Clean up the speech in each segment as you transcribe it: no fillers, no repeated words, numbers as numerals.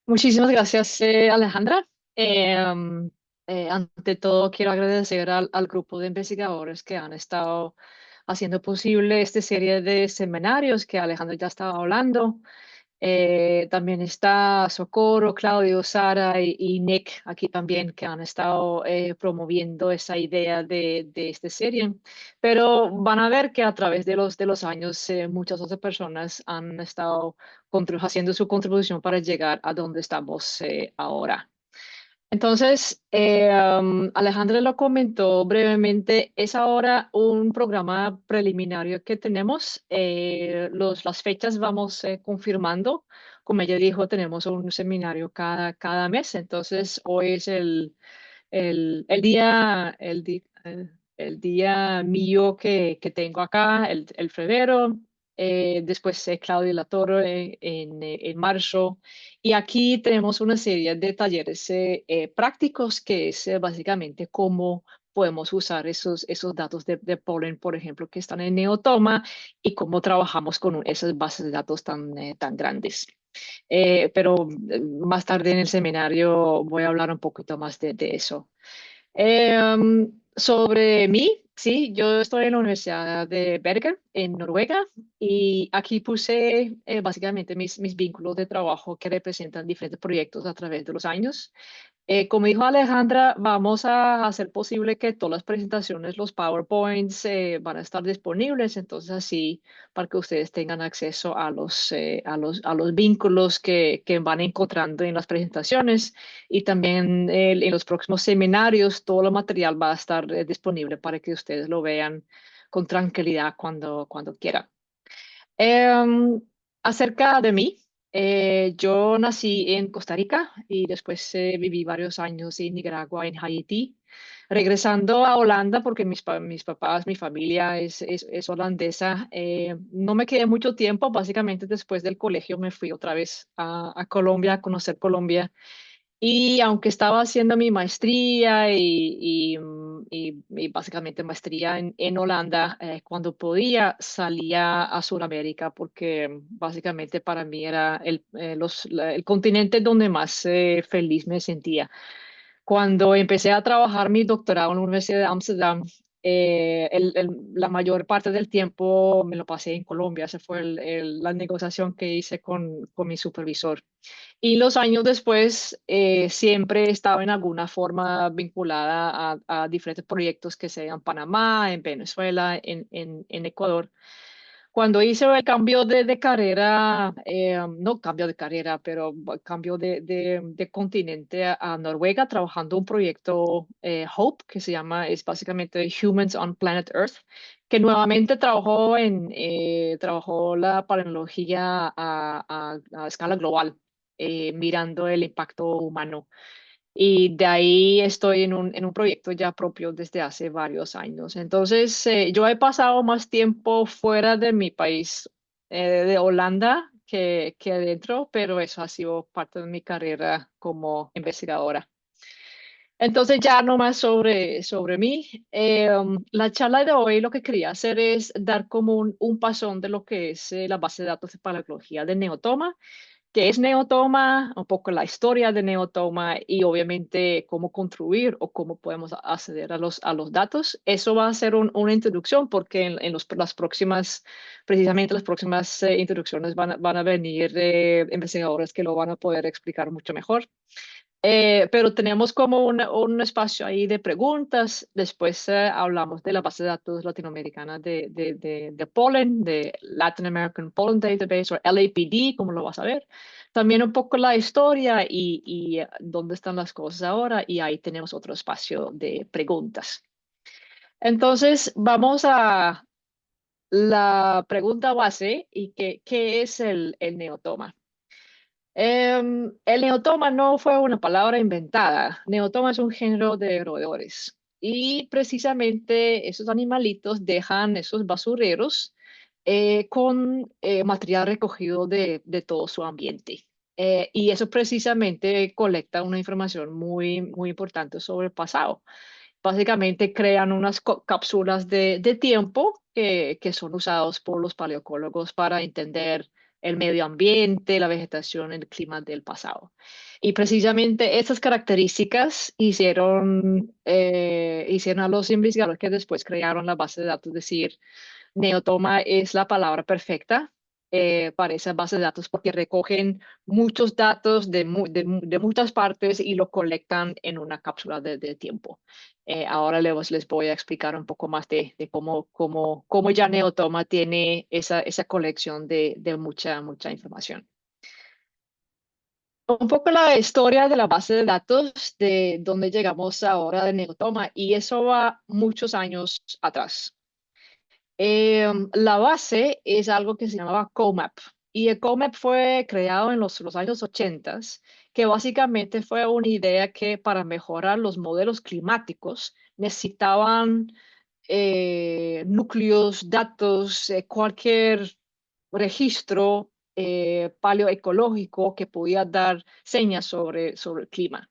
Muchísimas gracias, Alejandra. Ante todo, quiero agradecer al grupo de investigadores que han estado haciendo posible esta serie de seminarios que Alejandra ya estaba hablando. También está Socorro, Claudio, Sara y Nick aquí también que han estado promoviendo esa idea de esta serie. Pero van a ver que a través de los años muchas otras personas han estado haciendo su contribución para llegar a donde estamos ahora. Entonces, Alejandra lo comentó brevemente, es ahora un programa preliminario que tenemos. Las fechas vamos confirmando. Como ella dijo, tenemos un seminario cada mes. Entonces, hoy es el día mío que tengo acá, el febrero. Después Claudia Latorre en marzo. Y aquí tenemos una serie de talleres prácticos que es básicamente cómo podemos usar esos datos de polen, por ejemplo, que están en Neotoma y cómo trabajamos con esas bases de datos tan grandes. Pero más tarde en el seminario voy a hablar un poquito más de eso. Sobre mí, sí, yo estoy en la Universidad de Bergen, en Noruega, y aquí puse básicamente mis vínculos de trabajo que representan diferentes proyectos a través de los años. Como dijo Alejandra, vamos a hacer posible que todas las presentaciones, los PowerPoints, van a estar disponibles, entonces así para que ustedes tengan acceso a los vínculos que van encontrando en las presentaciones y también en los próximos seminarios, todo el material va a estar disponible para que ustedes lo vean con tranquilidad cuando quieran. Em, Acerca de mí, yo nací en Costa Rica y después viví varios años en Nicaragua, en Haití, regresando a Holanda porque mis papás, mi familia es holandesa. No me quedé mucho tiempo, básicamente después del colegio me fui otra vez a Colombia, a conocer Colombia y aunque estaba haciendo mi maestría y básicamente maestría en Holanda, cuando podía salía a Sudamérica porque básicamente para mí era el continente donde más feliz me sentía. Cuando empecé a trabajar mi doctorado en la Universidad de Ámsterdam, la mayor parte del tiempo me lo pasé en Colombia. Esa fue la negociación que hice con mi supervisor. Y los años después siempre he estado en alguna forma vinculada a diferentes proyectos que sean en Panamá, en Venezuela, en Ecuador. Cuando hice el cambio de carrera, no cambio de carrera, pero cambio de continente a Noruega, trabajando un proyecto HOPE, que es básicamente Humans on Planet Earth, que nuevamente trabajó la paleontología a escala global, mirando el impacto humano. Y de ahí estoy en un proyecto ya propio desde hace varios años. Entonces, yo he pasado más tiempo fuera de mi país, de Holanda, que adentro, pero eso ha sido parte de mi carrera como investigadora. Entonces, ya nomás sobre mí. La charla de hoy lo que quería hacer es dar como un pasón de lo que es la base de datos de paleología de Neotoma, qué es Neotoma, un poco la historia de Neotoma y obviamente cómo construir o cómo podemos acceder a los datos. Eso va a ser una introducción porque precisamente las próximas introducciones van a venir investigadores que lo van a poder explicar mucho mejor. Pero tenemos como un espacio ahí de preguntas. Después hablamos de la base de datos latinoamericana de Pollen, de Latin American Pollen Database o LAPD, como lo vas a ver. También un poco la historia y dónde están las cosas ahora. Y ahí tenemos otro espacio de preguntas. Entonces, vamos a la pregunta base y qué es el neotoma. El neotoma no fue una palabra inventada. Neotoma es un género de roedores. Y precisamente esos animalitos dejan esos basureros con material recogido de todo su ambiente. Y eso precisamente colecta una información muy, muy importante sobre el pasado. Básicamente crean unas cápsulas de tiempo que son usados por los paleontólogos para entender el medio ambiente, la vegetación, el clima del pasado. Y precisamente esas características hicieron a los investigadores que después crearon la base de datos decir, Neotoma es la palabra perfecta para esa base de datos porque recogen muchos datos de muchas partes y lo colectan en una cápsula de tiempo. Ahora les voy a explicar un poco más de cómo ya Neotoma tiene esa colección de mucha información. Un poco la historia de la base de datos de donde llegamos ahora de Neotoma y eso va muchos años atrás. La base es algo que se llamaba COMAP y el COMAP fue creado en los años 80, que básicamente fue una idea que para mejorar los modelos climáticos necesitaban núcleos, datos, cualquier registro paleoecológico que pudiera dar señas sobre el clima.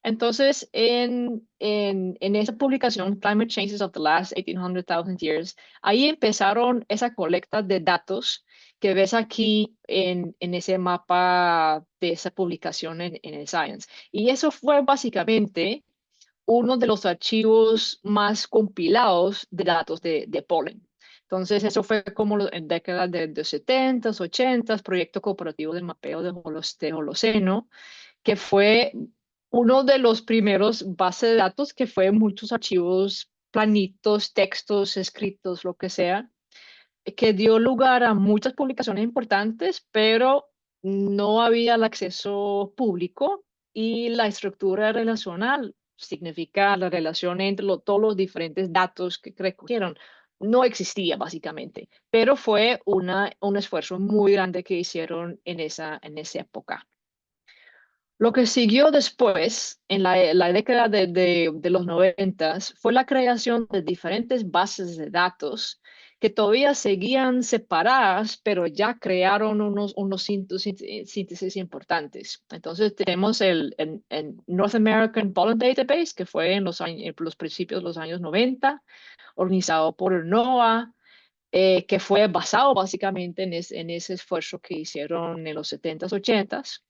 Entonces, en esa publicación, Climate Changes of the Last 1800,000 Years, ahí empezaron esa colecta de datos que ves aquí en ese mapa de esa publicación en el Science. Y eso fue básicamente uno de los archivos más compilados de datos de polen. Entonces, eso fue como en décadas de 70s, 80s, proyecto cooperativo de mapeo de Holoceno, que fue uno de los primeros bases de datos que fue muchos archivos planitos, textos, escritos, lo que sea, que dio lugar a muchas publicaciones importantes, pero no había el acceso público y la estructura relacional significa la relación entre todos los diferentes datos que recogieron. No existía básicamente, pero fue un esfuerzo muy grande que hicieron en esa época. Lo que siguió después, en la década de los 90, fue la creación de diferentes bases de datos que todavía seguían separadas, pero ya crearon unos síntesis importantes. Entonces tenemos el North American Pollen Database, que fue en los principios de los años 90, organizado por el NOAA, que fue basado básicamente en ese esfuerzo que hicieron en los 70s, 80s.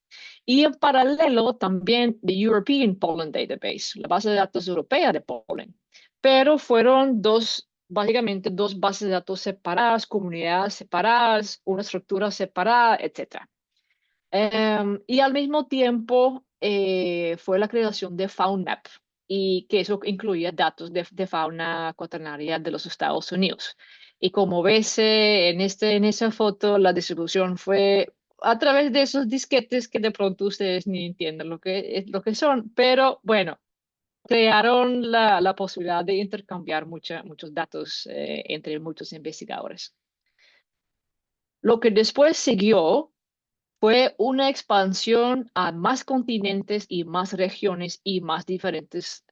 Y en paralelo también the European Pollen Database, la base de datos europea de polen. Pero fueron básicamente dos bases de datos separadas, comunidades separadas, una estructura separada, etc. Y al mismo tiempo fue la creación de FaunMap, y que eso incluía datos de fauna cuaternaria de los Estados Unidos. Y como ves en esa foto, la distribución fue a través de esos disquetes que de pronto ustedes ni entienden lo que son, pero bueno, crearon la posibilidad de intercambiar muchos datos entre muchos investigadores. Lo que después siguió fue una expansión a más continentes y más regiones y más diferentes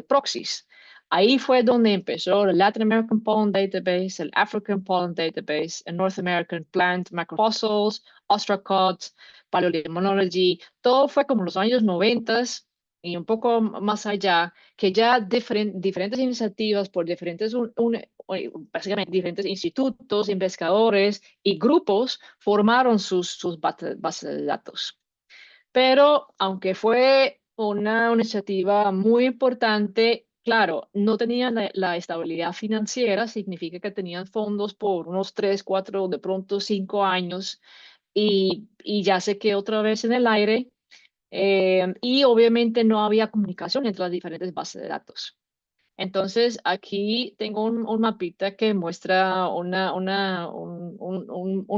proxies. Ahí fue donde empezó el Latin American Pollen Database, el African Pollen Database, el North American Plant Macrofossils, Ostracods, Paleolimnology. Todo fue como los años 90 y un poco más allá, que ya diferentes iniciativas por básicamente diferentes institutos, investigadores y grupos formaron sus bases de datos. Pero aunque fue una iniciativa muy importante, claro, no tenían la estabilidad financiera, significa que tenían fondos por unos 3, 4, de pronto 5 años y ya se quedó otra vez en el aire. Y obviamente no había comunicación entre las diferentes bases de datos. Entonces, aquí tengo un mapita que muestra un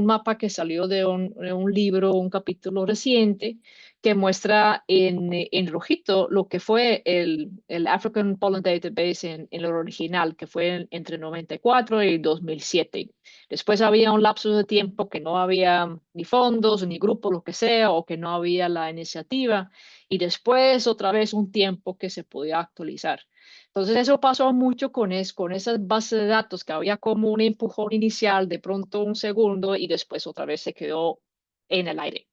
mapa que salió de un libro, un capítulo reciente, que muestra en rojito lo que fue el African Pollen Database en el original, que fue entre 94 y 2007. Después había un lapso de tiempo que no había ni fondos, ni grupos, lo que sea, o que no había la iniciativa, y después otra vez un tiempo que se podía actualizar. Entonces eso pasó mucho con esas bases de datos que había como un empujón inicial, de pronto un segundo y después otra vez se quedó en el aire.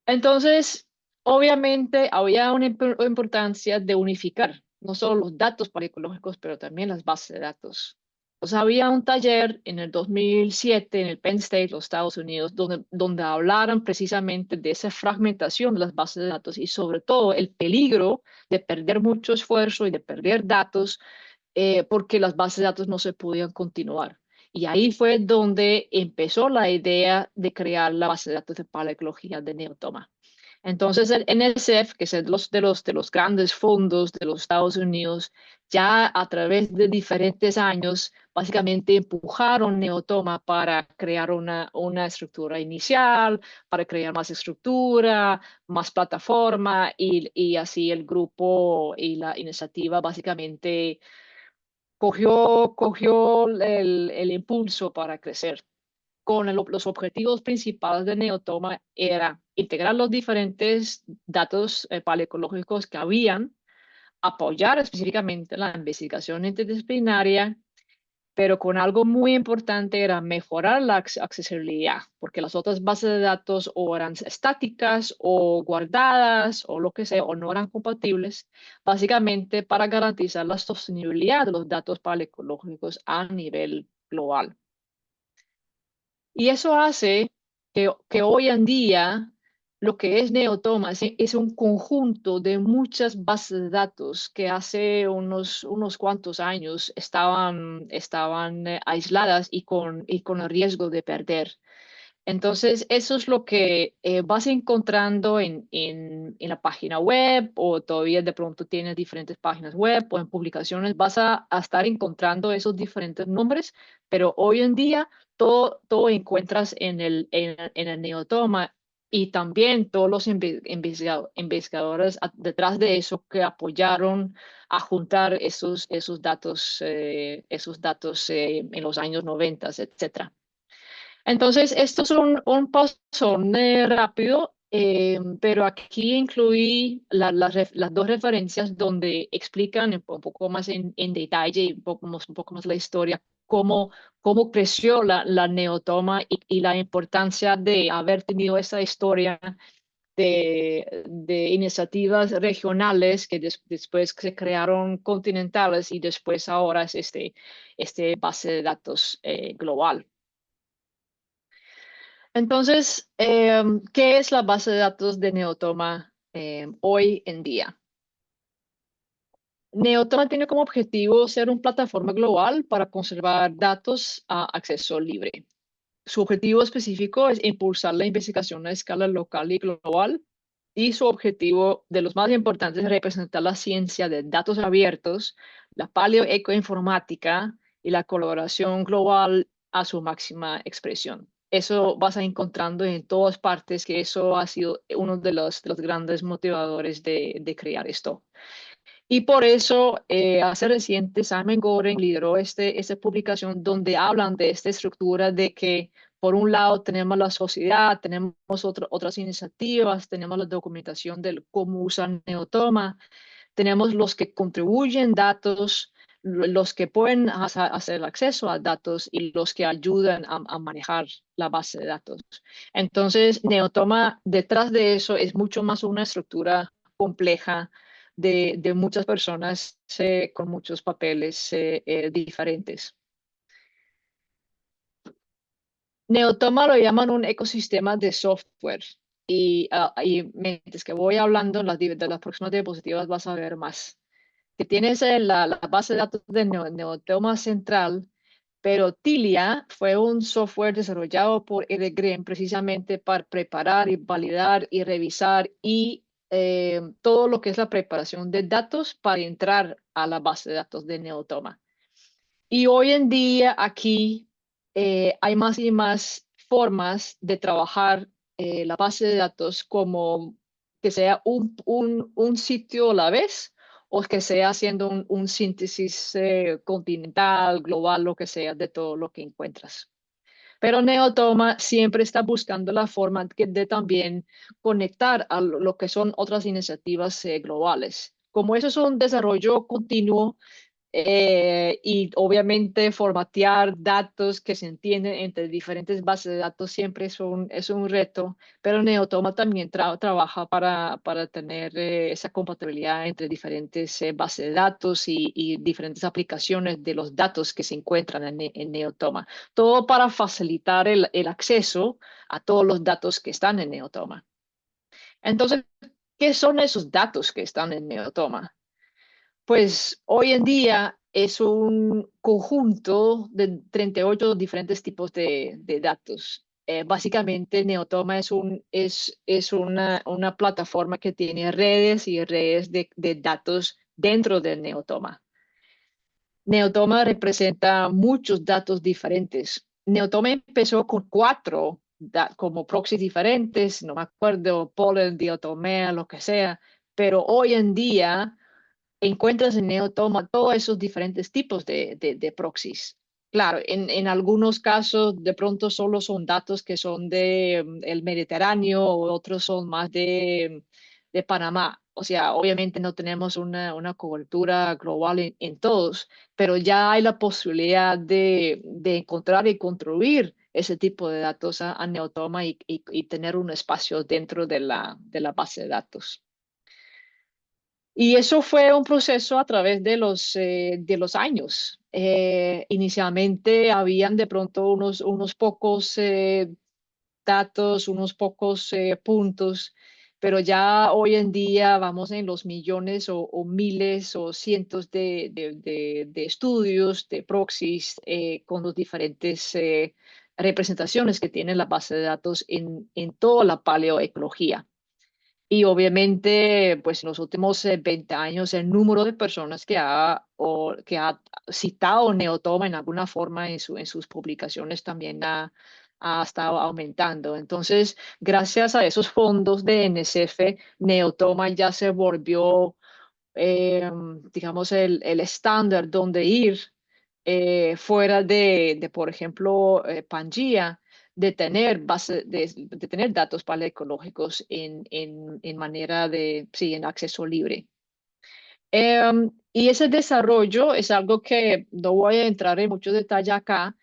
Entonces, obviamente había una importancia de unificar no solo los datos paleontológicos, pero también las bases de datos. Había un taller en el 2007 en el Penn State, los Estados Unidos, donde hablaron precisamente de esa fragmentación de las bases de datos y sobre todo el peligro de perder mucho esfuerzo y de perder datos porque las bases de datos no se podían continuar. Y ahí fue donde empezó la idea de crear la base de datos de paleoecología de Neotoma. Entonces, el NSF, que es de los grandes fondos de los Estados Unidos, ya a través de diferentes años, básicamente empujaron Neotoma para crear una estructura inicial, para crear más estructura, más plataforma, y así el grupo y la iniciativa básicamente cogió el impulso para crecer. Los objetivos principales de Neotoma era integrar los diferentes datos paleoecológicos que habían, apoyar específicamente la investigación interdisciplinaria, pero con algo muy importante era mejorar la accesibilidad, porque las otras bases de datos o eran estáticas o guardadas o lo que sea, o no eran compatibles, básicamente para garantizar la sostenibilidad de los datos paleoecológicos a nivel global. Y eso hace que hoy en día lo que es Neotoma es un conjunto de muchas bases de datos que hace unos cuantos años estaban aisladas y con el riesgo de perder. Entonces, eso es lo que vas encontrando en la página web o todavía de pronto tienes diferentes páginas web o en publicaciones, vas a estar encontrando esos diferentes nombres, pero hoy en día todo encuentras en el Neotoma y también todos los investigadores detrás de eso que apoyaron a juntar esos datos en los años 90, etcétera. Entonces, esto es un paso rápido, pero aquí incluí las dos referencias donde explican un poco más en detalle, un poco más la historia, cómo creció la neotoma y la importancia de haber tenido esa historia de iniciativas regionales que después se crearon continentales y después ahora es este base de datos global. Entonces, ¿qué es la base de datos de Neotoma hoy en día? Neotoma tiene como objetivo ser una plataforma global para conservar datos a acceso libre. Su objetivo específico es impulsar la investigación a escala local y global, y su objetivo de los más importantes es representar la ciencia de datos abiertos, la paleoecoinformática y la colaboración global a su máxima expresión. Eso vas a encontrando en todas partes, que eso ha sido uno de los grandes motivadores de crear esto. Y por eso, hace reciente, Simon Goren lideró esta publicación donde hablan de esta estructura de que, por un lado, tenemos la sociedad, tenemos otras iniciativas, tenemos la documentación de cómo usan Neotoma, tenemos los que contribuyen datos, los que pueden hacer acceso a datos y los que ayudan a manejar la base de datos. Entonces, Neotoma, detrás de eso, es mucho más una estructura compleja de muchas personas con muchos papeles diferentes. Neotoma lo llaman un ecosistema de software y mientras que voy hablando de las próximas diapositivas vas a ver más. Que tienes la base de datos de Neotoma Central, pero Tilia fue un software desarrollado por Green precisamente para preparar y validar y revisar y todo lo que es la preparación de datos para entrar a la base de datos de Neotoma. Y hoy en día aquí hay más y más formas de trabajar la base de datos, como que sea un sitio a la vez o que sea haciendo un síntesis continental, global, lo que sea, de todo lo que encuentras. Pero Neotoma siempre está buscando la forma de también conectar a lo que son otras iniciativas globales. Como eso es un desarrollo continuo, Y obviamente formatear datos que se entienden entre diferentes bases de datos siempre es un reto, pero Neotoma también trabaja para tener esa compatibilidad entre diferentes bases de datos y diferentes aplicaciones de los datos que se encuentran en Neotoma. Todo para facilitar el acceso a todos los datos que están en Neotoma. Entonces, ¿qué son esos datos que están en Neotoma? Pues hoy en día es un conjunto de 38 diferentes tipos de datos. Básicamente, Neotoma es una plataforma que tiene redes y redes de datos dentro de Neotoma. Neotoma representa muchos datos diferentes. Neotoma empezó con cuatro como proxies diferentes, no me acuerdo, Pollen, Diotomea, lo que sea, pero hoy en día encuentras en Neotoma todos esos diferentes tipos de proxies. Claro, en algunos casos de pronto solo son datos que son de el Mediterráneo o otros son más de Panamá. O sea, obviamente no tenemos una cobertura global en todos, pero ya hay la posibilidad de encontrar y construir ese tipo de datos a Neotoma y tener un espacio dentro de la base de datos. Y eso fue un proceso a través de los años. Inicialmente habían de pronto unos pocos datos, unos pocos puntos, pero ya hoy en día vamos en los millones o miles o cientos de estudios, de proxies, con las diferentes representaciones que tiene la base de datos en toda la paleoecología. Y obviamente, pues en los últimos 20 años, el número de personas que ha citado Neotoma en alguna forma en sus publicaciones también ha estado aumentando. Entonces, gracias a esos fondos de NSF, Neotoma ya se volvió, eh, digamos, el estándar donde ir fuera por ejemplo, Pangea de tener datos paleoecológicos en manera sí, en acceso libre. Y ese desarrollo es algo que no voy a entrar en mucho detalle acá,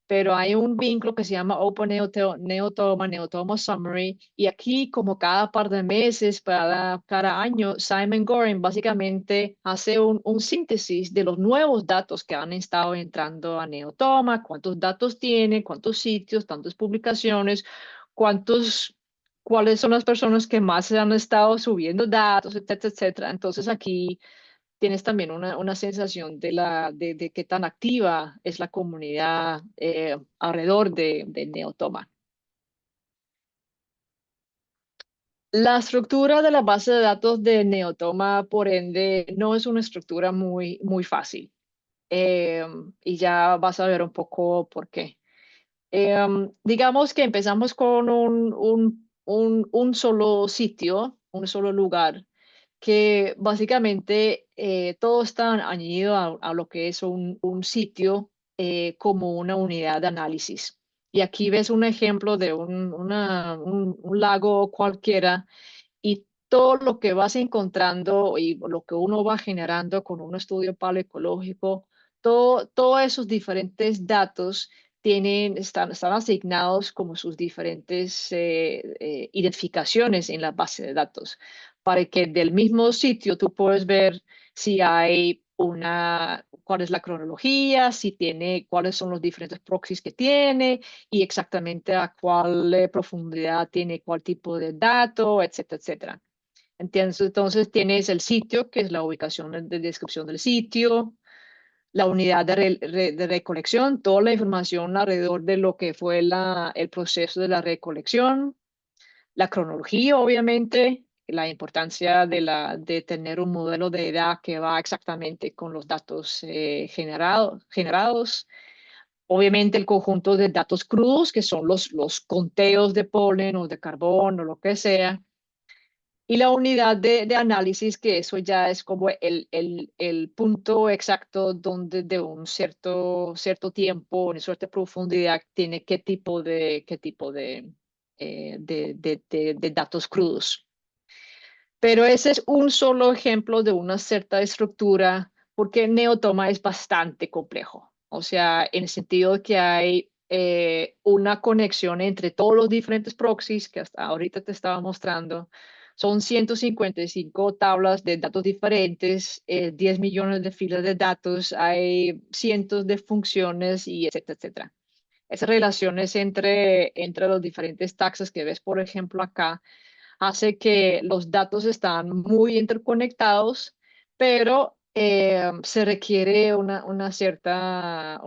pero hay un vínculo que se llama Open Neotoma, Neotoma Summary, y aquí como cada par de meses, cada año, Simon Gorin básicamente hace un síntesis de los nuevos datos que han estado entrando a Neotoma, cuántos datos tiene, cuántos sitios, tantas publicaciones, cuántos, cuáles son las personas que más se han estado subiendo datos, etcétera, etcétera. Entonces aquí tienes también una sensación de qué tan activa es la comunidad alrededor de Neotoma. La estructura de la base de datos de Neotoma, por ende, no es una estructura muy fácil. Eh, y ya vas a ver un poco por qué. Digamos que empezamos con un solo sitio, un solo lugar, que básicamente todo está añadido a lo que es un sitio como una unidad de análisis. Y aquí ves un ejemplo de un lago cualquiera y todo lo que vas encontrando y lo que uno va generando con un estudio paleoecológico, todos esos diferentes datos están asignados como sus diferentes identificaciones en la base de datos, para que del mismo sitio tú puedes ver si hay cuál es la cronología, si tiene, cuáles son los diferentes proxies que tiene y exactamente a cuál profundidad tiene cuál tipo de dato, etcétera, etcétera. Entonces tienes el sitio, que es la ubicación de descripción del sitio, la unidad de recolección, toda la información alrededor de lo que fue el proceso de la recolección, la cronología, obviamente, la importancia de tener un modelo de edad que va exactamente con los datos generados. Obviamente el conjunto de datos crudos, que son los conteos de polen o de carbón o lo que sea. Y la unidad de análisis, que eso ya es como el punto exacto donde de un cierto tiempo, una cierta profundidad, tiene qué tipo de datos crudos. Pero ese es un solo ejemplo de una cierta estructura. porque Neotoma es bastante complejo. O sea, en el sentido de que hay una conexión entre todos los diferentes proxies que hasta ahorita te estaba mostrando. Son 155 tablas de datos diferentes, 10 millones de filas de datos, hay cientos de funciones y etcétera, etcétera. Esas relaciones entre los diferentes taxas que ves, por ejemplo, acá, hace que los datos están muy interconectados, pero se requiere una cierta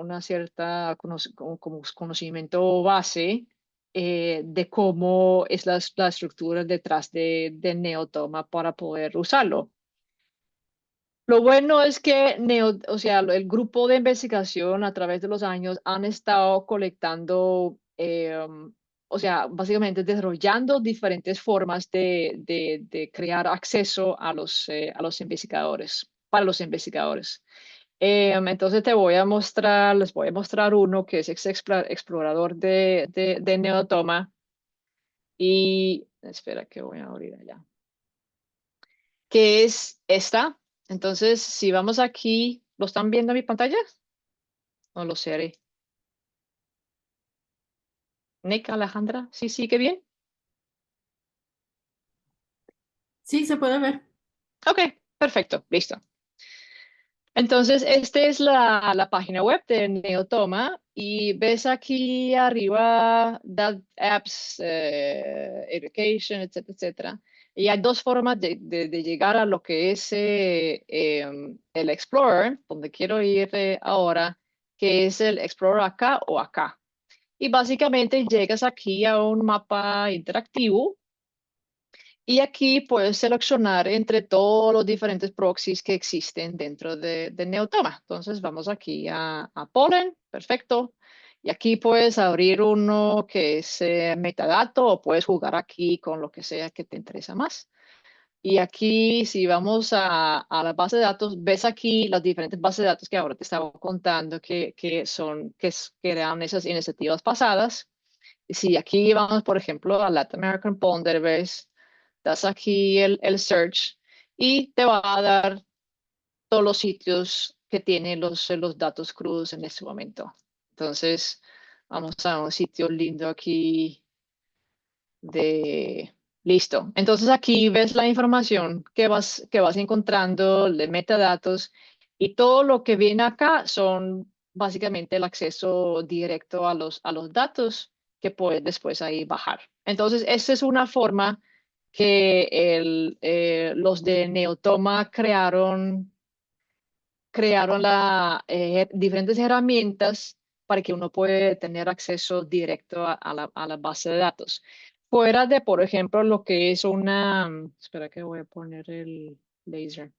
como conocimiento base de cómo es la estructura detrás de Neotoma para poder usarlo. Lo bueno es que o sea, el grupo de investigación a través de los años han estado colectando, o sea, básicamente desarrollando diferentes formas de crear acceso a los investigadores, para los investigadores. Entonces les voy a mostrar uno que es explorador de Neotoma y espera que voy a abrir allá, que es esta. Entonces, si vamos aquí, ¿lo están viendo en mi pantalla? No lo sé, haré. Nick, Alejandra, ¿sí sigue bien? Sí, se puede ver. Ok, perfecto, listo. Entonces, esta es la página web de Neotoma y ves aquí arriba that apps, education, etcétera, etcétera. Y hay dos formas de llegar a lo que es el Explorer, donde quiero ir ahora, que es el Explorer acá o acá. Y básicamente llegas aquí a un mapa interactivo y aquí puedes seleccionar entre todos los diferentes proxies que existen dentro de Neotoma. Entonces vamos aquí a Pollen, perfecto. Y aquí puedes abrir uno que es metadato o puedes jugar aquí con lo que sea que te interesa más. Y aquí, si vamos a la base de datos, ves aquí las diferentes bases de datos que ahora te estaba contando que eran esas iniciativas pasadas. Si aquí vamos, por ejemplo, a Latin American Pond Database, das aquí el search y te va a dar todos los sitios que tienen los datos crudos en este momento. Entonces, vamos a un sitio lindo aquí de... Listo. Entonces aquí ves la información que vas encontrando de metadatos y todo lo que viene acá son básicamente el acceso directo a los datos que puedes después ahí bajar. Entonces, esta es una forma que los de Neotoma crearon diferentes herramientas para que uno pueda tener acceso directo a la base de datos. Fuera de, por ejemplo, lo que es espera que voy a poner el laser.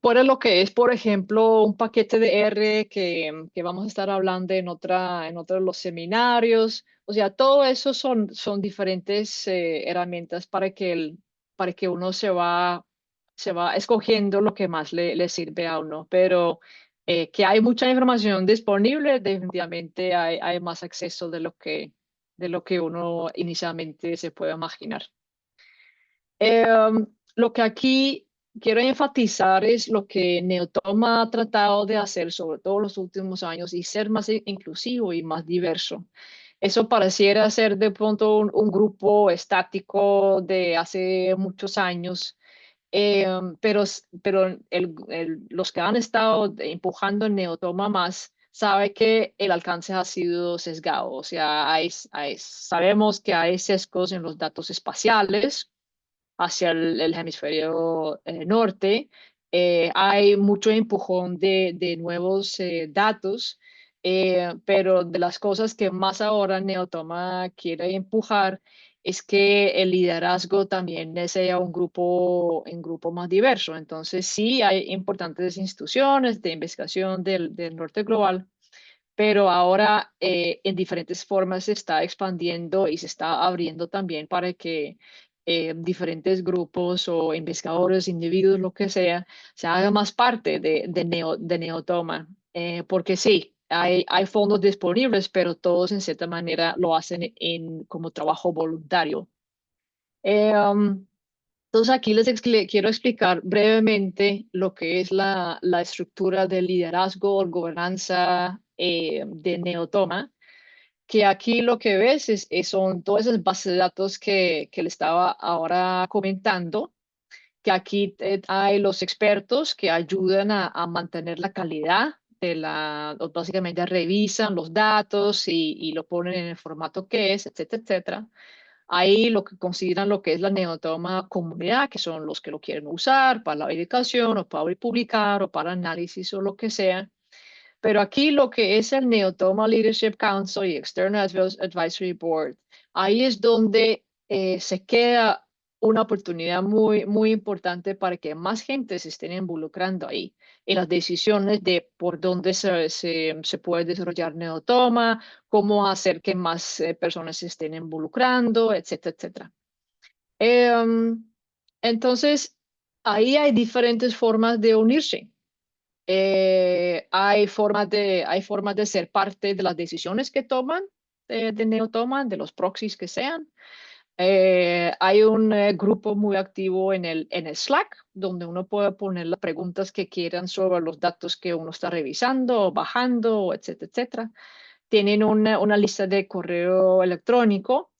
Fuera de lo que es, por ejemplo, un paquete de R que vamos a estar hablando en otro de los seminarios. O sea, todo eso son diferentes herramientas para que uno se va escogiendo lo que más le sirve a uno. Pero que hay mucha información disponible, definitivamente hay más acceso de lo que uno inicialmente se puede imaginar. Lo que aquí quiero enfatizar es lo que Neotoma ha tratado de hacer, sobre todo en los últimos años, y ser más inclusivo y más diverso. Eso pareciera ser de pronto un grupo estático de hace muchos años, pero los que han estado empujando en Neotoma más sabe que el alcance ha sido sesgado. O sea, sabemos que hay sesgos en los datos espaciales hacia el hemisferio norte. Hay mucho empujón de nuevos datos, pero de las cosas que más ahora Neotoma quiere empujar es que el liderazgo también sea un grupo más diverso. Entonces, sí, hay importantes instituciones de investigación del norte global, pero ahora en diferentes formas se está expandiendo y se está abriendo también para que diferentes grupos o investigadores, individuos, lo que sea, se haga más parte de Neotoma. Porque sí, hay fondos disponibles, pero todos en cierta manera lo hacen como trabajo voluntario. Eh, um, Entonces aquí quiero explicar brevemente lo que es la estructura de liderazgo o gobernanza de Neotoma, que aquí lo que ves son todas esas bases de datos que le estaba ahora comentando, que aquí hay los expertos que ayudan a mantener la calidad o básicamente revisan los datos y lo ponen en el formato que es, etcétera, etcétera. Ahí lo que consideran lo que es la neotoma comunidad, que son los que lo quieren usar para la verificación o para publicar o para análisis o lo que sea. Pero aquí lo que es el Neotoma Leadership Council y External Advisory Board, ahí es donde se queda una oportunidad muy, muy importante para que más gente se esté involucrando ahí en las decisiones de por dónde se puede desarrollar Neotoma, cómo hacer que más personas se estén involucrando, etcétera, etcétera. Em, entonces, ahí hay diferentes formas de unirse. Hay formas de ser parte de las decisiones que toman, de Neotoman, de los proxies que sean. Hay un grupo muy activo en el Slack, donde uno puede poner las preguntas que quieran sobre los datos que uno está revisando, o bajando, etcétera, etcétera. Tienen una lista de correo electrónico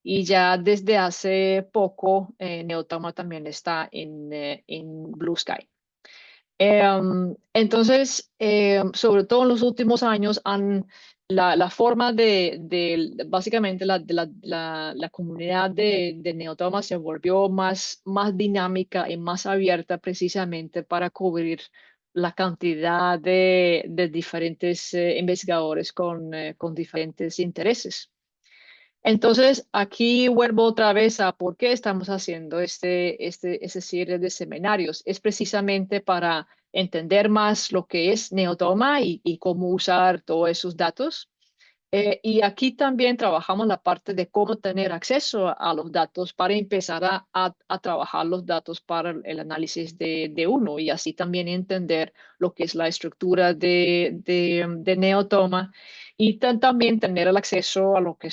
y ya desde hace poco Neotoma también está en Blue Sky. Entonces, sobre todo en los últimos años, la forma básicamente la comunidad de Neotoma se volvió más dinámica y más abierta precisamente para cubrir la cantidad de diferentes investigadores con diferentes intereses. Entonces, aquí vuelvo otra vez a por qué estamos haciendo ese serie de seminarios. Es precisamente para entender más lo que es Neotoma y cómo usar todos esos datos. Y aquí también trabajamos la parte de cómo tener acceso a los datos para empezar a trabajar los datos para el análisis de uno y así también entender lo que es la estructura de Neotoma y también tener el acceso a lo que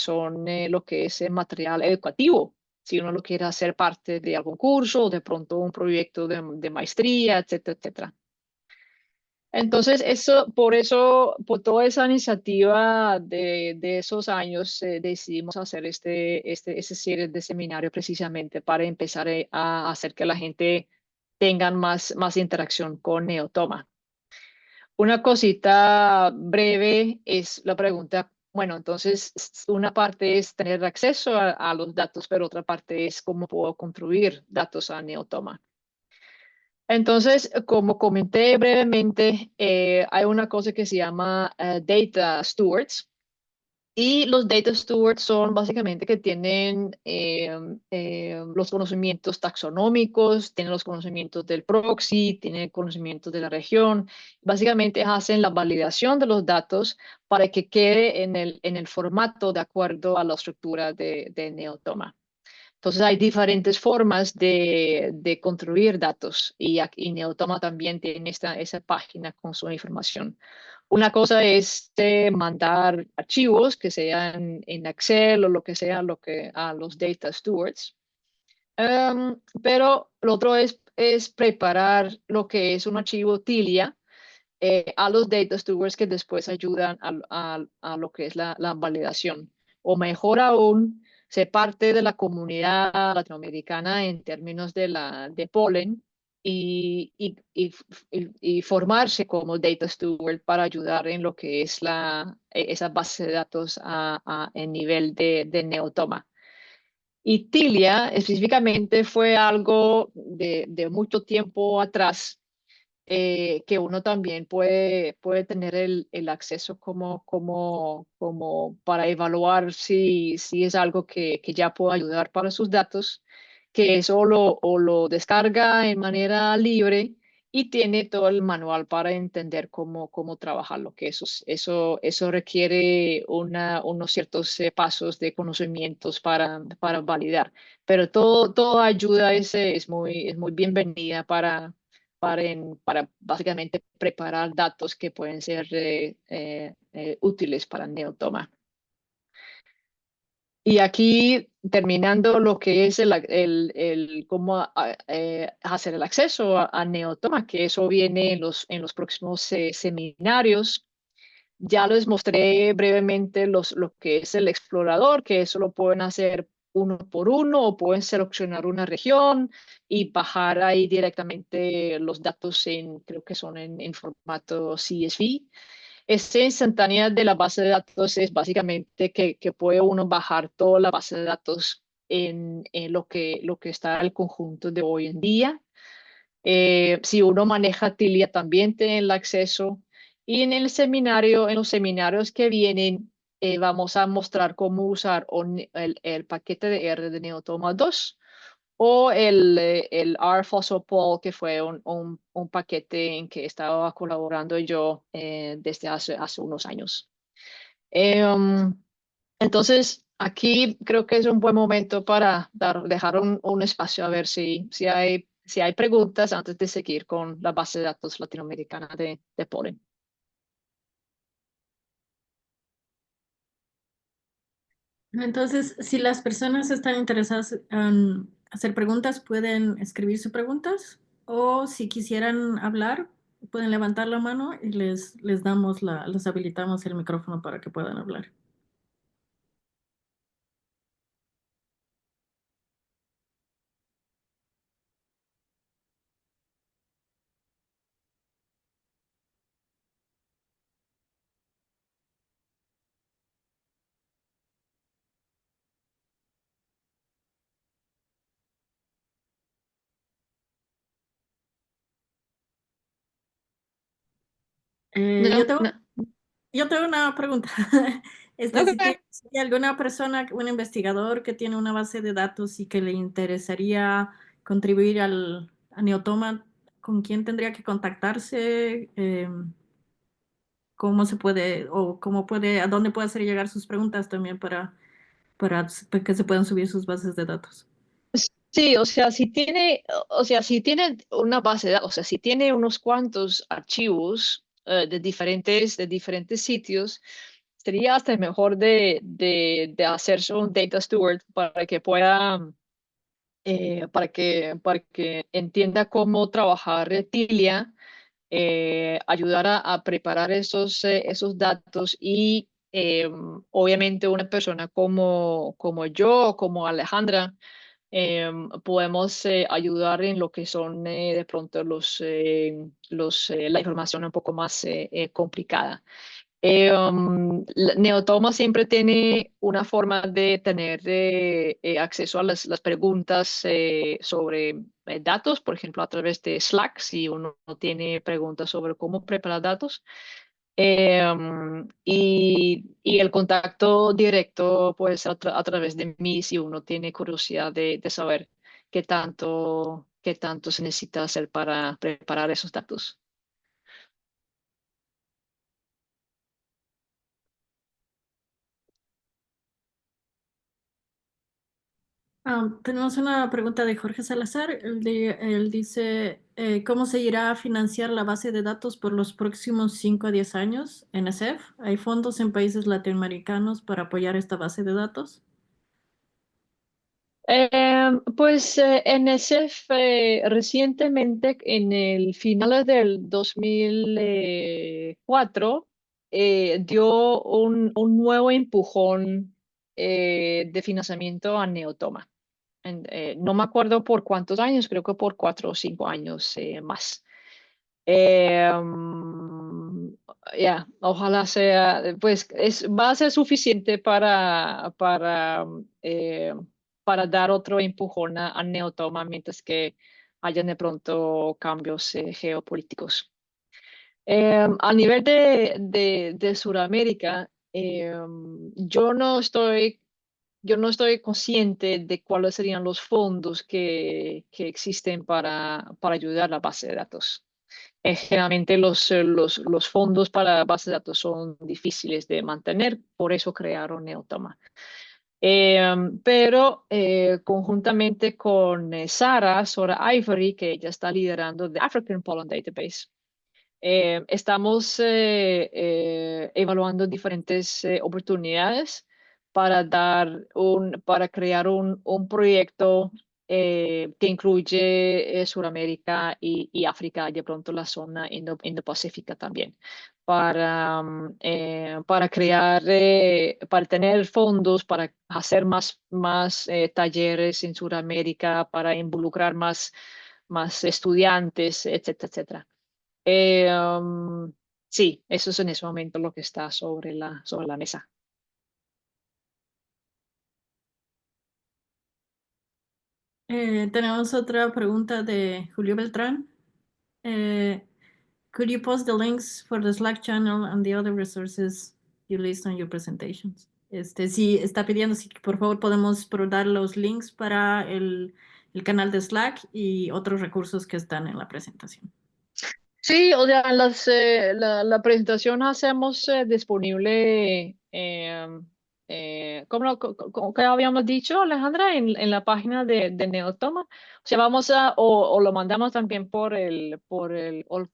lo que es el material educativo. Si uno lo quiere hacer parte de algún curso o de pronto un proyecto de maestría, etcétera, etcétera. Entonces, por eso, por toda esa iniciativa de esos años, decidimos hacer esa serie de seminarios precisamente para empezar a hacer que la gente tenga más interacción con Neotoma. Una cosita breve es la pregunta, bueno, entonces una parte es tener acceso a los datos, pero otra parte es cómo puedo construir datos a Neotoma. Entonces, como comenté brevemente, hay una cosa que se llama Data Stewards. Y los Data Stewards son básicamente que tienen los conocimientos taxonómicos, tienen los conocimientos del proxy, tienen conocimientos de la región. Básicamente hacen la validación de los datos para que quede en el formato de acuerdo a la estructura de Neotoma. Entonces hay diferentes formas de construir datos y Neotoma también tiene esa página con su información. Una cosa es mandar archivos que sean en Excel o lo que sea a los data stewards. Pero lo otro es preparar lo que es un archivo TILIA a los data stewards que después ayudan a lo que es la validación. O mejor aún, ser parte de la comunidad latinoamericana en términos de Polen y formarse como data steward para ayudar en lo que es esa base de datos en nivel de Neotoma. Y Tilia específicamente fue algo de mucho tiempo atrás que uno también puede tener el acceso como para evaluar si es algo que ya puede ayudar para sus datos, que eso o lo descarga en manera libre y tiene todo el manual para entender cómo trabajarlo, que eso requiere unos ciertos pasos de conocimientos para validar. Pero toda ayuda es muy bienvenida para básicamente preparar datos que pueden ser útiles para Neotoma. Y aquí, terminando lo que es cómo hacer el acceso a Neotoma, que eso viene en los próximos seminarios. Ya les mostré brevemente lo que es el explorador, que eso lo pueden hacer uno por uno o pueden seleccionar una región y bajar ahí directamente los datos creo que son en formato CSV. Esta instantánea de la base de datos es básicamente que puede uno bajar toda la base de datos en lo que está el conjunto de hoy en día. Si uno maneja Tilia también tiene el acceso. Y en el seminario, en los seminarios que vienen, vamos a mostrar cómo usar el paquete de R de Neotoma 2 o el R Fossil que fue un paquete en que estaba colaborando yo desde hace unos años. Um, entonces, aquí creo que es un buen momento para dejar un espacio a ver si hay preguntas antes de seguir con la base de datos latinoamericana de Polen. Entonces, si las personas están interesadas en hacer preguntas, pueden escribir sus preguntas o si quisieran hablar, pueden levantar la mano y les damos les habilitamos el micrófono para que puedan hablar. Eh, yo No, tengo, no. yo tengo una pregunta. Si Ok. tiene si hay alguna persona, un investigador que tiene una base de datos y que le interesaría contribuir a Neotoma, ¿con quién tendría que contactarse? ¿Cómo se puede, o cómo puede, a dónde puede hacer llegar sus preguntas también para que se puedan subir sus bases de datos? Sí, o sea, si tiene una base de datos, o sea, si tiene unos cuantos archivos de diferentes sitios, sería hasta mejor de hacerse un data steward para que pueda para que entienda cómo trabajar Retilia, ayudar a preparar esos datos y obviamente una persona como yo o como Alejandra podemos ayudar en lo que son de pronto la información un poco más complicada. Neotoma siempre tiene una forma de tener acceso a las preguntas sobre datos, por ejemplo, a través de Slack, si uno tiene preguntas sobre cómo preparar datos. Y el contacto directo puede ser a través de mí si uno tiene curiosidad de saber qué tanto se necesita hacer para preparar esos datos. Tenemos una pregunta de Jorge Salazar. Él dice, ¿cómo se irá a financiar la base de datos por los próximos 5 a 10 años en ESEF? ¿Hay fondos en países latinoamericanos para apoyar esta base de datos? Pues en NSF recientemente, en el final del 2004, dio un nuevo empujón de financiamiento a Neotoma. No me acuerdo por cuántos años, creo que por 4 o 5 años más. Ya, ojalá sea, pues va a ser suficiente para dar otro empujón a Neotoma mientras que hayan de pronto cambios geopolíticos. A nivel de Sudamérica, yo no estoy consciente de cuáles serían los fondos que existen para ayudar a la base de datos. Generalmente los fondos para bases de datos son difíciles de mantener, por eso crearon Neotoma. Pero conjuntamente con Sora Ivory, que ella está liderando The African Pollen Database, estamos evaluando diferentes oportunidades para crear un proyecto que incluye Sudamérica y África y de pronto la zona Indo-Pacífica también, para crear, para tener fondos, para hacer más talleres en Sudamérica, para involucrar más estudiantes, etcétera, etcétera. Sí, eso es en ese momento lo que está sobre la mesa. Tenemos otra pregunta de Julio Beltrán. Eh, could you post the links for the Slack channel and the other resources you list on your presentations? Sí, está pidiendo si por favor podemos dar los links para el canal de Slack y otros recursos que están en la presentación. Sí, o sea, la presentación hacemos disponible, como que habíamos dicho, Alejandra, en la página de Neotoma. O sea, o lo mandamos también o el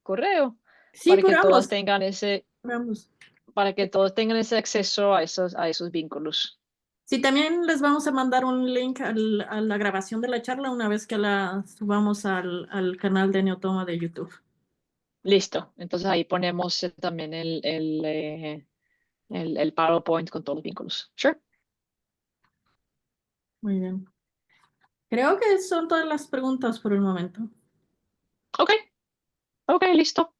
correo Sí, para por que todas ambos. tengan Por ambos. para que todos tengan ese acceso a esos vínculos. Sí, también les vamos a mandar un link a la grabación de la charla una vez que la subamos al canal de Neotoma de YouTube. Listo. Entonces ahí ponemos también el PowerPoint con todos los vínculos. Sure. Muy bien. Creo que son todas las preguntas por el momento. Ok, ok, listo.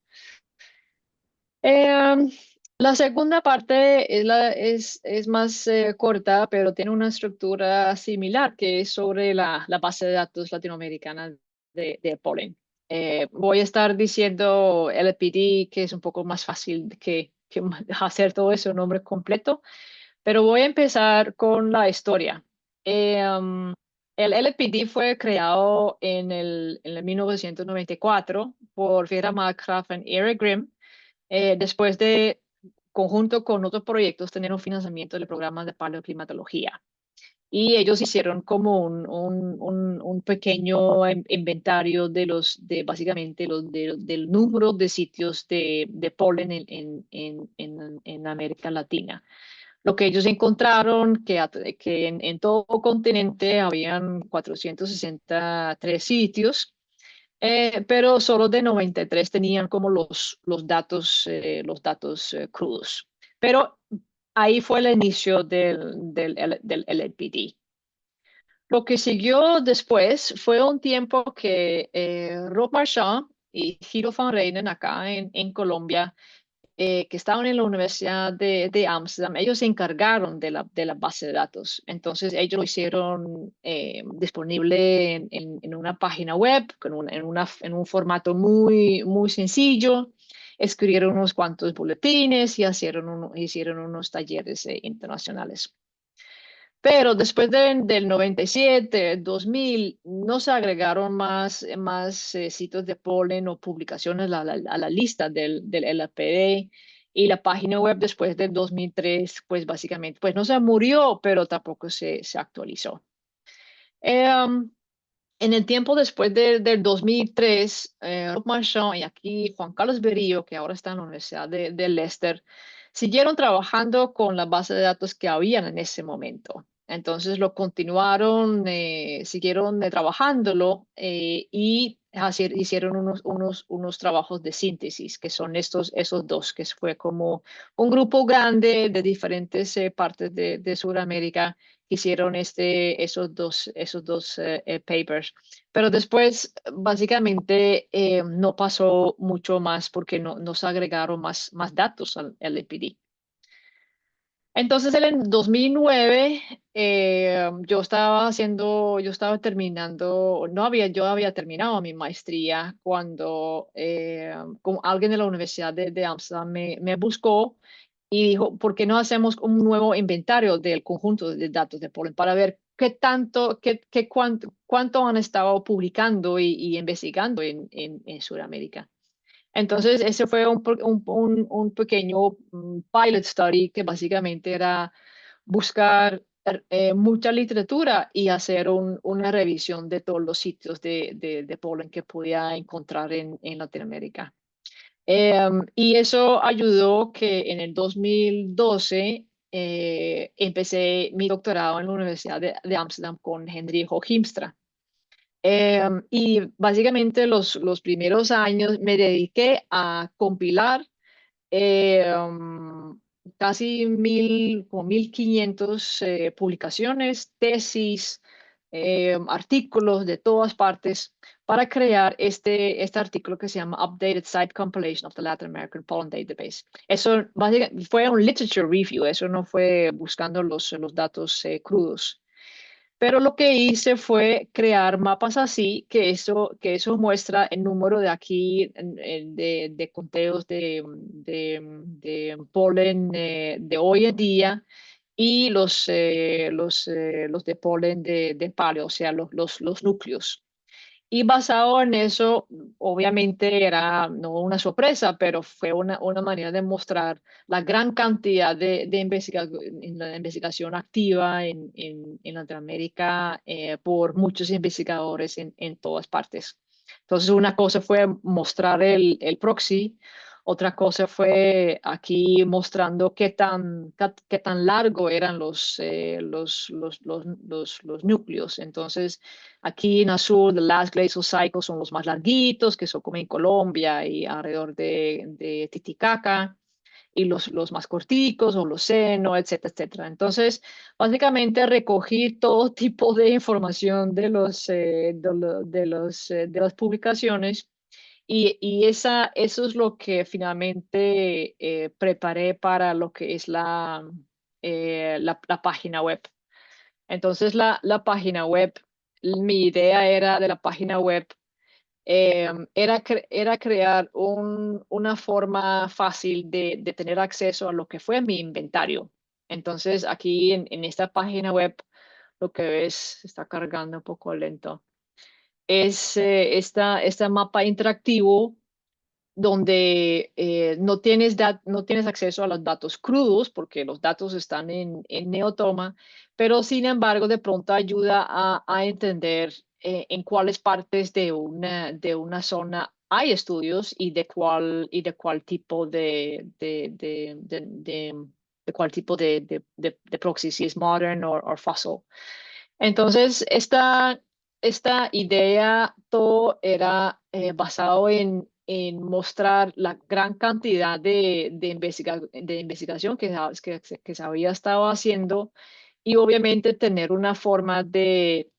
Em, la segunda parte es más corta, pero tiene una estructura similar, que es sobre la base de datos latinoamericana de polen. Voy a estar diciendo LPD, que es un poco más fácil que hacer todo eso, nombre completo, pero voy a empezar con la historia. El LPD fue creado en el 1994 por Vera Markgraf y Eric Grimm, después de, conjunto con otros proyectos, tener un financiamiento del programa de paleoclimatología. Y ellos hicieron como un pequeño inventario básicamente del número de sitios de polen en América Latina. Lo que ellos encontraron que en todo el continente habían 463 sitios, pero solo de 93 tenían como los datos crudos. Pero ahí fue el inicio del LPD. Lo que siguió después fue un tiempo que Rob Marchand y Giro van Reijnen acá en Colombia, que estaban en la Universidad de Ámsterdam, ellos se encargaron de la base de datos. Entonces, ellos lo hicieron disponible en una página web, en un formato muy sencillo. Escribieron unos cuantos boletines y hicieron unos talleres internacionales. Pero después del 97, 2000, no se agregaron más sitios de polen o publicaciones a la lista del LPD. Y la página web después del 2003, pues básicamente, pues no se murió, pero tampoco se actualizó. Um, en el tiempo después del 2003, Rob Marchand y aquí Juan Carlos Berillo, que ahora está en la Universidad de Leicester, siguieron trabajando con la base de datos que habían en ese momento. Entonces lo continuaron, siguieron trabajándolo y hicieron unos trabajos de síntesis, que son esos dos, que fue como un grupo grande de diferentes partes de Sudamérica hicieron esos dos papers. Pero después, básicamente, no pasó mucho más porque no se agregaron más datos al LPD. Entonces, en el 2009, yo estaba terminando, no había, yo había terminado mi maestría cuando como alguien de la Universidad de Amsterdam me buscó y dijo, ¿por qué no hacemos un nuevo inventario del conjunto de datos de polen para ver cuánto han estado publicando y investigando en Sudamérica? Entonces, ese fue un pequeño pilot study que básicamente era buscar mucha literatura y hacer una revisión de todos los sitios de polen que podía encontrar en Latinoamérica. Y eso ayudó que en el 2012 empecé mi doctorado en la Universidad de Ámsterdam con Hendrik Hooghiemstra. Y básicamente los primeros años me dediqué a compilar casi como 1500 publicaciones, tesis, artículos de todas partes para crear este artículo que se llama Updated Site Compilation of the Latin American Pollen Database. Eso básicamente fue un literature review, eso no fue buscando los datos crudos. Pero lo que hice fue crear mapas así, que eso muestra el número de aquí, de conteos de polen de hoy en día y los de polen de paleo, o sea, los núcleos. Y basado en eso, obviamente era no una sorpresa, pero fue una manera de mostrar la gran cantidad de investigación activa en Latinoamérica por muchos investigadores en todas partes. Entonces, una cosa fue mostrar el proxy, otra cosa fue aquí mostrando qué tan largo eran los núcleos. Entonces, aquí en azul, the last glacial cycle son los más larguitos, que son como en Colombia y alrededor de Titicaca, y los más corticos, Holoceno, etcétera, etcétera. Entonces, básicamente recogí todo tipo de información de las publicaciones y eso es lo que finalmente preparé para lo que es la página web. Entonces, la página web, mi idea era de la página web, era crear una forma fácil de tener acceso a lo que fue mi inventario. Entonces, aquí en esta página web, lo que ves, se está cargando un poco lento, es este mapa interactivo donde no tienes acceso a los datos crudos porque los datos están en Neotoma, pero sin embargo de pronto ayuda a entender en cuáles partes de una zona hay estudios y de cuál tipo de cuál tipo de proxy, si es modern o fossil. Entonces, esta idea todo era basado en mostrar la gran cantidad de investigación que se había estado haciendo y obviamente tener una forma de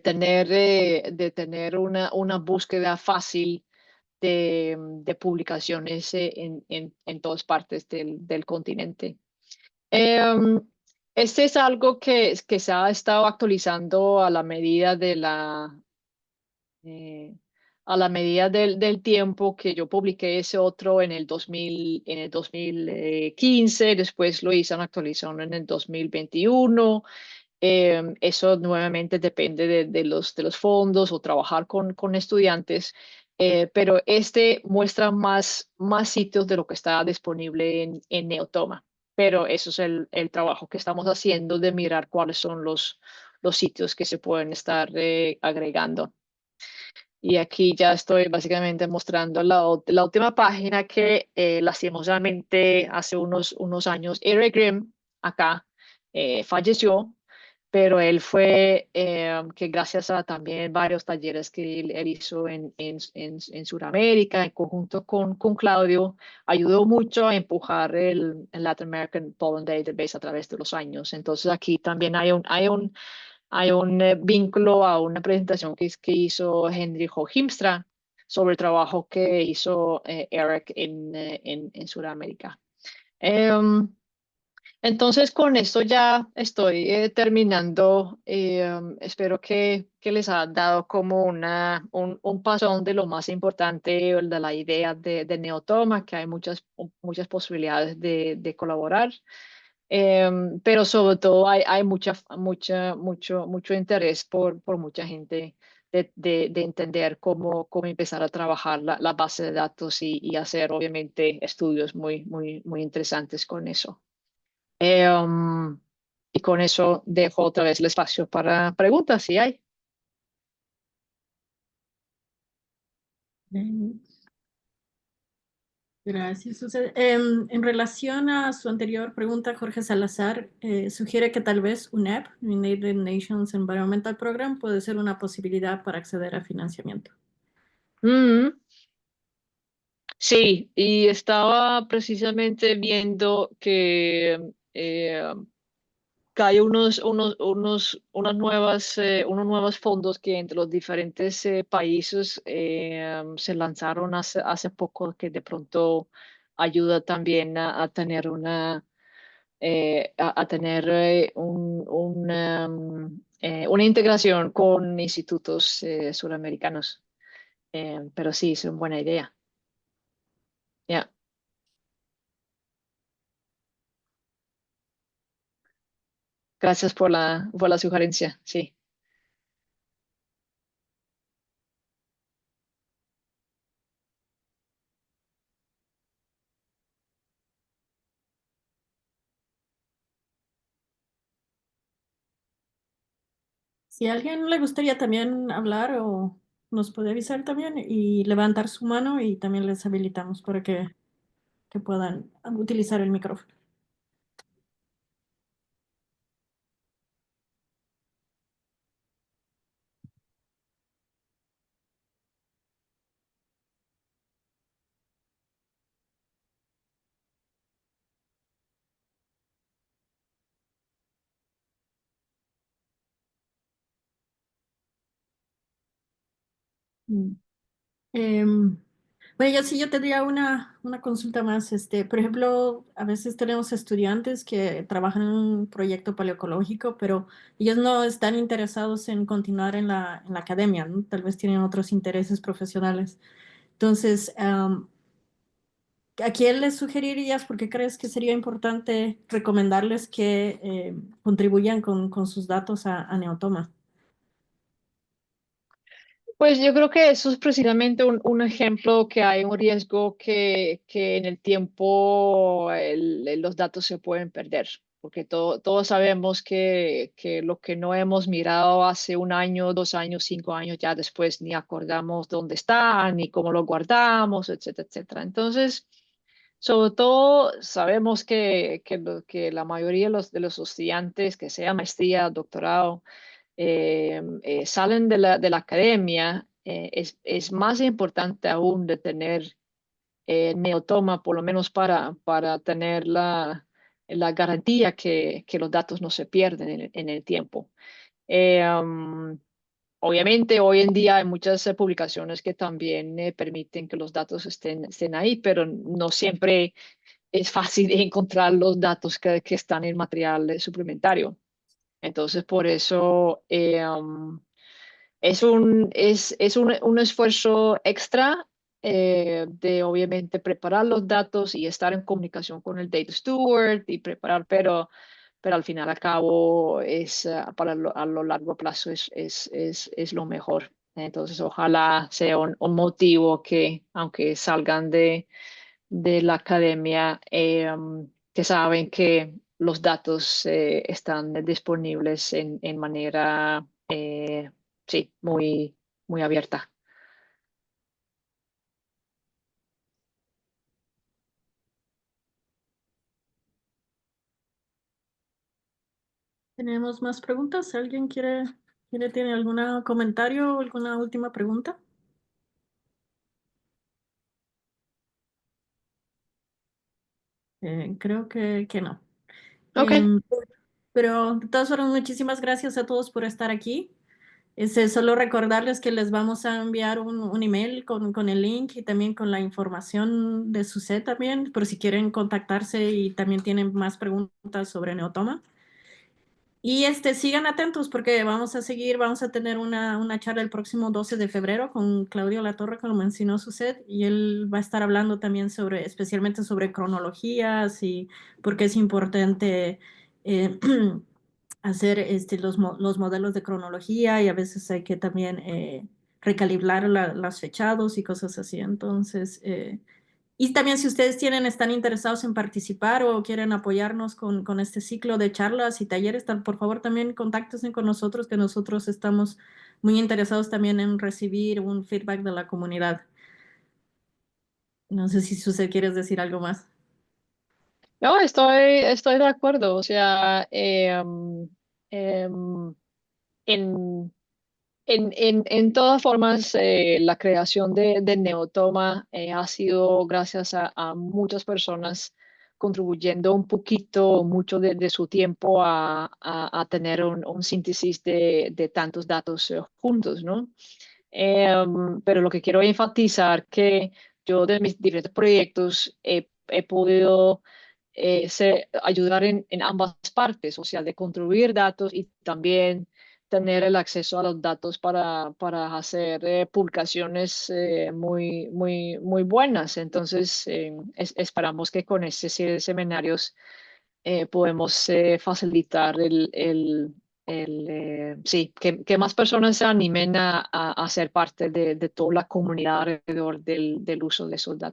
tener una búsqueda fácil de publicaciones en todas partes del continente. Em, este es algo que se ha estado actualizando eh, a la medida del tiempo que yo publiqué ese otro en el 2015, después lo hice una actualización en el 2021. Eso nuevamente depende de los fondos o trabajar con estudiantes, pero este muestra más sitios de lo que está disponible en Neotoma. Pero eso es el trabajo que estamos haciendo de mirar cuáles son los sitios que se pueden estar agregando. Y aquí ya estoy básicamente mostrando la última página que lastimosamente hace unos años Eric Grimm acá falleció, pero él fue que gracias a también varios talleres que él hizo en Sudamérica, en conjunto con Claudio, ayudó mucho a empujar el Latin American Pollen Database a través de los años. Entonces aquí también hay un vínculo a una presentación que hizo Hendrik Hooghiemstra sobre el trabajo que hizo Eric en Sudamérica. Em, entonces, con esto ya estoy terminando. Espero que les ha dado como un pasón de lo más importante de la idea de Neotoma, que hay muchas posibilidades de colaborar. Pero sobre todo hay mucho interés por mucha gente de entender cómo empezar a trabajar la base de datos y hacer obviamente estudios muy, muy, muy interesantes con eso. Y con eso dejo otra vez el espacio para preguntas, si hay. Mm, Gracias, Susan. En relación a su anterior pregunta, Jorge Salazar sugiere que tal vez UNEP, United Nations Environmental Program, puede ser una posibilidad para acceder a financiamiento. Mm, sí, y estaba precisamente viendo que hay unos nuevos fondos que entre los diferentes países se lanzaron hace poco que de pronto ayuda también a tener a tener una integración con institutos suramericanos. Pero sí, es una buena idea. Ya. Gracias por la sugerencia. Sí. Si a alguien le gustaría también hablar o nos puede avisar también y levantar su mano y también les habilitamos para que puedan utilizar el micrófono. Mm. Em, bueno, yo sí, yo tendría una consulta más. Por ejemplo, a veces tenemos estudiantes que trabajan en un proyecto paleoecológico, pero ellos no están interesados en continuar en la academia, ¿no? Tal vez tienen otros intereses profesionales. Entonces, ¿a quién les sugerirías? Porque crees que sería importante recomendarles que contribuyan con sus datos a Neotoma. Pues yo creo que eso es precisamente un ejemplo que hay un riesgo que en el tiempo los datos se pueden perder, porque todos sabemos que lo que no hemos mirado hace un año, 2 años, 5 años, ya después ni acordamos dónde está, ni cómo lo guardamos, etcétera, etcétera. Entonces, sobre todo sabemos que la mayoría de los estudiantes, que sea maestría, doctorado, salen de la academia, es más importante aún de tener Neotoma, por lo menos para tener la garantía que los datos no se pierden en el tiempo. Obviamente, hoy en día hay muchas publicaciones que también permiten que los datos estén ahí, pero no siempre es fácil encontrar los datos que están en material suplementario. Entonces, por eso es un esfuerzo extra de obviamente preparar los datos y estar en comunicación con el data steward y preparar, pero al final al cabo a lo largo plazo es lo mejor. Entonces, ojalá sea un motivo que, aunque salgan de la academia, que saben que los datos están disponibles en manera, sí, muy abierta. ¿Tenemos más preguntas? ¿Alguien tiene algún comentario o alguna última pregunta? Creo que no. Ok, Em, pero de todas formas, muchísimas gracias a todos por estar aquí. Solo recordarles que les vamos a enviar un email con el link y también con la información de su set también, por si quieren contactarse y también tienen más preguntas sobre Neotoma. Y sigan atentos porque vamos a tener una charla el próximo 12 de febrero con Claudio Latorre, como mencionó su set, y él va a estar hablando también especialmente sobre cronologías y por qué es importante eh, hacer los modelos de cronología y a veces hay que también recalibrar las fechados y cosas así. Entonces, y también si ustedes están interesados en participar o quieren apoyarnos con este ciclo de charlas y talleres, por favor también contáctense con nosotros, que nosotros estamos muy interesados también en recibir un feedback de la comunidad. No sé si usted quiere decir algo más. No, estoy de acuerdo. O sea, em, en, en todas formas, la creación de Neotoma ha sido gracias a muchas personas contribuyendo un poquito, mucho de su tiempo a tener un síntesis de tantos datos juntos, ¿no? Pero lo que quiero enfatizar que yo de mis diferentes proyectos he podido ayudar en ambas partes, o sea, de contribuir datos y también tener el acceso a los datos para hacer publicaciones muy buenas. Entonces, esperamos que con este serie de seminarios podemos facilitar sí, que más personas se animen a ser parte de toda la comunidad alrededor del uso de esos datos.